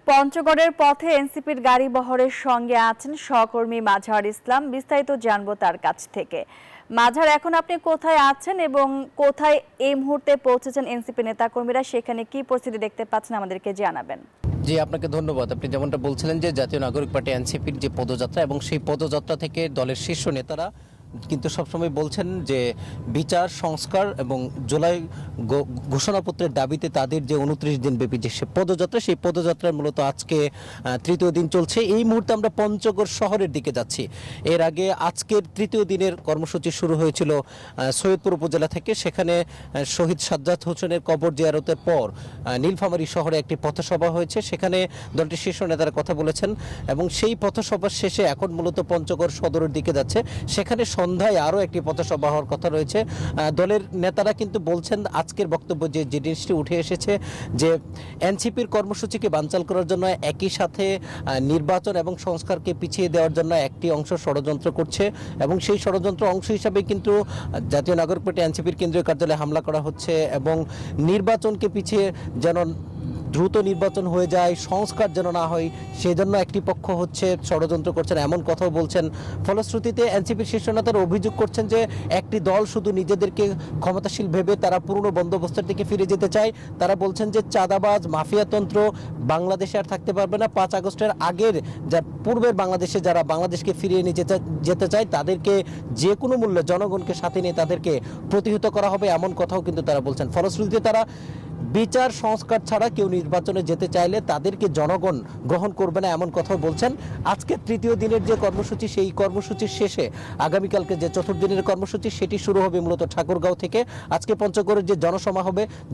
পঞ্চগড়ের পথে এনসিপির গাড়ি বহরের সঙ্গে আছেন সহকর্মী মাঝহার ইসলাম। বিস্তারিত জানবো তার কাছ থেকে। মাঝহার, এখন আপনি কোথায় আছেন এবং কোথায় এই মুহূর্তে পৌঁছেছেন এনসিপি নেতাকর্মীরা, সেখানে কি পরিস্থিতি দেখতে পাচ্ছেন আমাদেরকে জানাবেন। জি, আপনাকে ধন্যবাদ। আপনি যেমনটা বলছিলেন যে জাতীয় নাগরিক পার্টি এনসিপির যে পদযাত্রা এবং সেই পদযাত্রা থেকে দলের শীর্ষ নেতারা কিন্তু সবসময় বলছেন যে বিচার সংস্কার এবং জুলাই ঘোষণাপত্রের দাবিতে তাদের যে 29 দিন ব্যাপী যে পদযাত্রা, সেই পদযাত্রার মূলত আজকে তৃতীয় দিন চলছে। এই মুহূর্তে আমরা পঞ্চগড় শহরের দিকে যাচ্ছি। এর আগে আজকের তৃতীয় দিনের কর্মসূচি শুরু হয়েছিল সৈয়দপুর উপজেলা থেকে। সেখানে শহীদ সাজ্জাদ হোসেনের কবর জিয়ারতের পর নীলফামারী শহরে একটি পথসভা হয়েছে। সেখানে দলটির শীর্ষ নেতারা কথা বলেছেন এবং সেই পথসভার শেষে এখন মূলত পঞ্চগড় সদরের দিকে যাচ্ছে। সেখানে সন্ধ্যায় আরও একটি পথসভা হওয়ার কথা রয়েছে। দলের নেতারা কিন্তু বলছেন আজকের বক্তব্য যে জিনিসটি উঠে এসেছে যে এনসিপির কর্মসূচিকে বানচাল করার জন্য একই সাথে নির্বাচন এবং সংস্কারকে পিছিয়ে দেওয়ার জন্য একটি অংশ ষড়যন্ত্র করছে এবং সেই ষড়যন্ত্র অংশ হিসাবে কিন্তু জাতীয় নাগরিক পার্টি এনসিপির কেন্দ্রীয় কার্যালয়ে হামলা করা হচ্ছে এবং নির্বাচনকে পিছিয়ে যেন দ্রুত নির্বাচন হয়ে যায়, সংস্কার যেন না হয়, সেজন্য একটি পক্ষ হচ্ছে ষড়যন্ত্র করছেন এমন কথাও বলছেন। ফলশ্রুতিতে এনসিপির শীর্ষ নেতারা অভিযোগ করছেন যে একটি দল শুধু নিজেদেরকে ক্ষমতাশীল ভেবে তারা পুরনো বন্দোবস্তের দিকে ফিরে যেতে চায়। তারা বলছেন যে চাঁদাবাজ মাফিয়াতন্ত্র বাংলাদেশে আর থাকতে পারবে না। 5 আগস্টের আগের যা পূর্বের বাংলাদেশে যারা বাংলাদেশকে ফিরিয়ে নিয়ে যেতে চায় তাদেরকে যে কোনো মূল্যে জনগণকে সাথে নিয়ে তাদেরকে প্রতিহত করা হবে, এমন কথাও কিন্তু তারা বলছেন। ফলশ্রুতিতে তারা বিচার সংস্কার ছাড়া কেউ নির্বাচনে যেতে চাইলে তাদেরকে জনগণ গ্রহণ করবে না, এমন কথাও বলছেন। আজকে তৃতীয় দিনের যে কর্মসূচি, সেই কর্মসূচির শেষে আগামীকালকে যে চতুর্থ দিনের কর্মসূচি, সেটি শুরু হবে মূলত ঠাকুরগাঁও থেকে। আজকে পঞ্চগড়ের যে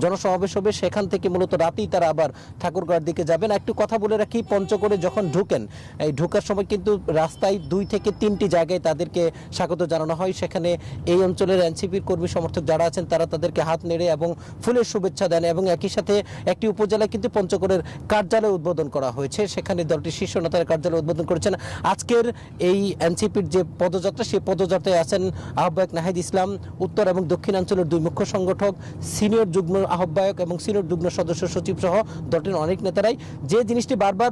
জনসমাবেশ হবে সেখান থেকে মূলত রাতেই তারা আবার ঠাকুরগাঁওয়ের দিকে যাবেন। একটু কথা বলে রাখি, পঞ্চগড়ে যখন ঢুকেন, এই ঢোকার সময় কিন্তু রাস্তায় 2 থেকে 3টি জায়গায় তাদেরকে স্বাগত জানানো হয়। সেখানে এই অঞ্চলের এনসিপির কর্মী সমর্থক যারা আছেন তারা তাদেরকে হাত নেড়ে এবং ফুলের শুভেচ্ছা দেন এবং একই সাথে একটি উপজেলায় কিন্তু পঞ্চগড়ের কার্যালয় উদ্বোধন করা হয়েছে। সেখানে দলটির শীর্ষ নেতারা কার্যালয় উদ্বোধন করেছেন। আজকের এই এনসিপির যে পদযাত্রা, সেই পদযাত্রায় আছেন আহ্বায়ক নাহিদ ইসলাম, উত্তর এবং দক্ষিণাঞ্চলের 2 মুখ্য সংগঠক, সিনিয়র যুগ্ম আহ্বায়ক এবং সিনিয়র যুগ্ম সদস্য সচিব সহ দলটির অনেক নেতারাই। যে জিনিসটি বারবার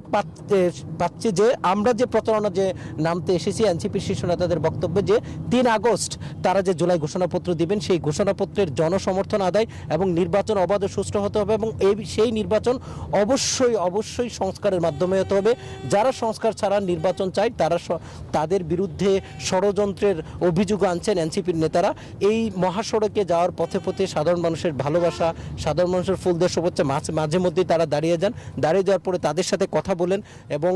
পাচ্ছে যে আমরা যে প্রচারণা যে নামতে এসেছি, এনসিপির শীর্ষ নেতাদের বক্তব্য যে 3 আগস্ট তারা যে জুলাই ঘোষণাপত্র দিবেন, সেই ঘোষণাপত্রের জনসমর্থন আদায় এবং নির্বাচন অবাধ ও সুষ্ঠু হতে হবে এবং সেই নির্বাচন অবশ্যই সংস্কারের মাধ্যমে হতে হবে। যারা সংস্কার ছাড়া নির্বাচন চায় তাদের বিরুদ্ধে ষড়যন্ত্রের অভিযোগ আনছেন এনসিপির নেতারা। এই মহাসড়কে যাওয়ার পথে পথে সাধারণ মানুষের ভালোবাসা, সাধারণ মানুষের ফুল দিয়ে শুভেচ্ছা মাঝে মধ্যেই তারা দাঁড়িয়ে যাওয়ার পরে তাদের সাথে কথা বলেন। এবং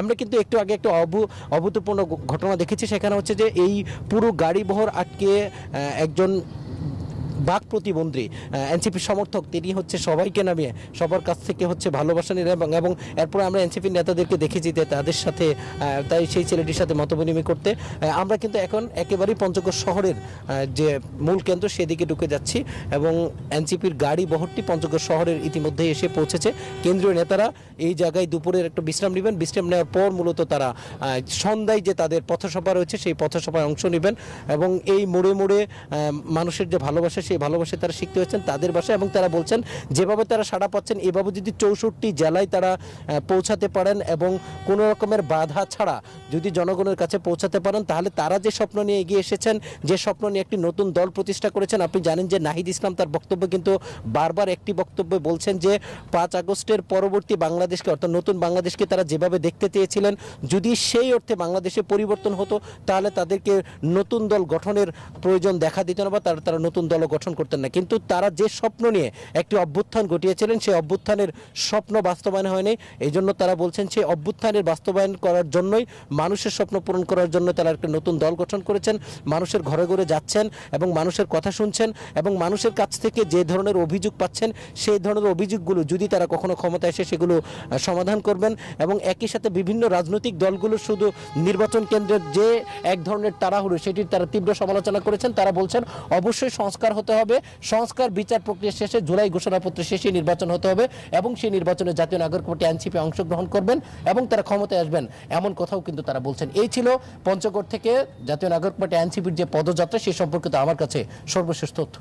আমরা কিন্তু একটু আগে একটা অভূতপূর্ণ ঘটনা দেখেছি। সেখানে হচ্ছে যে এই পুরো গাড়ি বহর আটকে একজন বাক প্রতিবন্ধী এনসিপির সমর্থক, তিনি হচ্ছে সবাইকে নামিয়ে সবার কাছ থেকে হচ্ছে ভালোবাসা নিলেন এবং এরপরে আমরা এনসিপির নেতাদেরকে দেখেছি যে তাদের সাথে তাই সেই ছেলেটির সাথে মত বিনিময় করতে। আমরা কিন্তু এখন একেবারেই পঞ্চগড় শহরের যে মূল কেন্দ্র সেদিকে ঢুকে যাচ্ছি এবং এনসিপির গাড়ি বহরটি পঞ্চগড় শহরের ইতিমধ্যেই এসে পৌঁছেছে। কেন্দ্রীয় নেতারা এই জায়গায় দুপুরের একটা বিশ্রাম নেবেন। বিশ্রাম নেওয়ার পর মূলত তারা সন্ধ্যায় যে তাদের পথসভা রয়েছে সেই পথসভায় অংশ নেবেন এবং এই মোড়ে মোড়ে মানুষের যে ভালোবাসা, সেই ভালোবাসা তারা শিখতে হচ্ছেন তাদের ভাষায় এবং তারা বলছেন যেভাবে তারা সাড়া পাচ্ছেন এভাবে যদি 64 জেলায় তারা পৌঁছাতে পারেন এবং কোনো রকমের বাধা ছাড়া যদি জনগণের কাছে পৌঁছাতে পারেন, তাহলে তারা যে স্বপ্ন নিয়ে এগিয়ে এসেছেন, যে স্বপ্ন নিয়ে একটি নতুন দল প্রতিষ্ঠা করেছেন। আপনি জানেন যে নাহিদ ইসলাম তার বক্তব্য কিন্তু বারবার একটি বক্তব্যে বলছেন যে 5 আগস্টের পরবর্তী বাংলাদেশকে, অর্থাৎ নতুন বাংলাদেশকে তারা যেভাবে দেখতে চেয়েছিলেন, যদি সেই অর্থে বাংলাদেশে পরিবর্তন হতো তাহলে তাদেরকে নতুন দল গঠনের প্রয়োজন দেখা দিত না বা তারা নতুন দল গঠন করতেন না। কিন্তু তারা যে স্বপ্ন নিয়ে একটি অভ্যুত্থান ঘটিয়েছিলেন, সেই অভ্যুত্থানের স্বপ্ন বাস্তবায়ন হয়নি। এই জন্য তারা বলছেন সেই অভ্যুত্থানের বাস্তবায়ন করার জন্যই, মানুষের স্বপ্ন পূরণ করার জন্য তারা একটা নতুন দল গঠন করেছেন। মানুষের ঘরে ঘরে যাচ্ছেন এবং মানুষের কথা শুনছেন এবং মানুষের কাছ থেকে যে ধরনের অভিযোগ পাচ্ছেন সেই ধরনের অভিযোগগুলো যদি তারা কখনো ক্ষমতা এসে সেগুলো সমাধান করবেন। এবং একই সাথে বিভিন্ন রাজনৈতিক দলগুলো শুধু নির্বাচন কেন্দ্রের যে এক ধরনের তাড়াহুড়ো, সেটির তারা তীব্র সমালোচনা করেছেন। তারা বলছেন অবশ্যই সংস্কার হতে হবে, সংস্কার বিচার প্রক্রিয়া শেষে জুলাই ঘোষণাপত্র শেষে নির্বাচন হতে হবে এবং সেই নির্বাচনে জাতীয় নাগরিক পার্টি এনসিপি অংশগ্রহণ করবেন এবং তারা ক্ষমতায় আসবেন, এমন কথাও কিন্তু তারা বলছেন। এই ছিল পঞ্চগড় থেকে জাতীয় নাগরিক পার্টি এনসিপির যে পদযাত্রা, সে সম্পর্কিত আমার কাছে সর্বশেষ তথ্য।